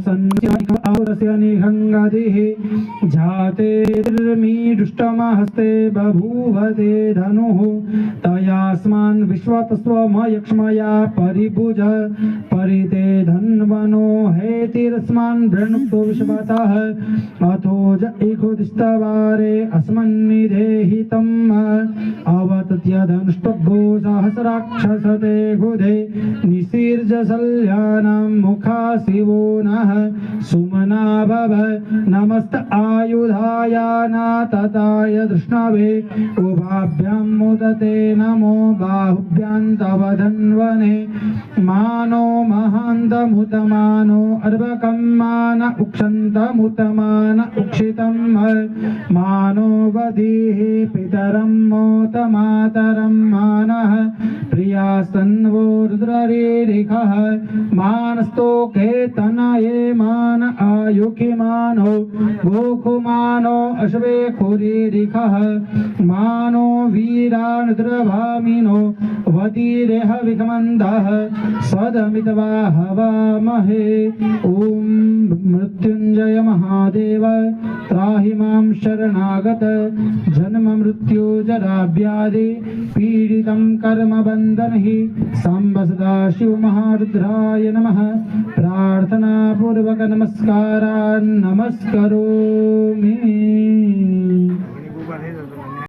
सन्निहंगस्य निहंगदिः जाते दुष्टमहस्ते बभूवते धनुः तयास्मान् विश्वतस्वमयक्ष्मया परिभुज परिते धन्वनो हेतिरस्मान् वृणुक्तो विश्वतः अथोज एकोदिस्तवारे अस्मन्निधेहितम् अवतत्य धनुष्टभो सहस्राक्षसते गुधे निसीर्जशल्यानां मुखा शिवो नः सुमना भव नमस्त आयुधायाना तताय दृष्णवे उभाभ्यां मुदते नमो बाहुभ्यां तव धन्वने मानो महान्तमुतमानो अर्भकं मान उक्षन्तमुतमान उक्षितं मानो वधीः पितरं मोतमातरं मानः प्रियास्तन्वो रुद्ररीरिखः मानस्तोके तनये मान आयुखिमानो गोखुमानो अश्वे खुरीरिखः मानो वीरानुद्रभामिनो वतीरेह विखमन्दः सदमित्वा हवामहे ॐ मृत्युञ्जय महादेव त्राहि मां शरणागत जन्म मृत्यु जराव्याधि पीडितं कर्मबन्धनहि साम्ब सदाशिव महारुद्राय नमः प्रार्थना पूर्वक नमस्कारान् नमस्करोमि।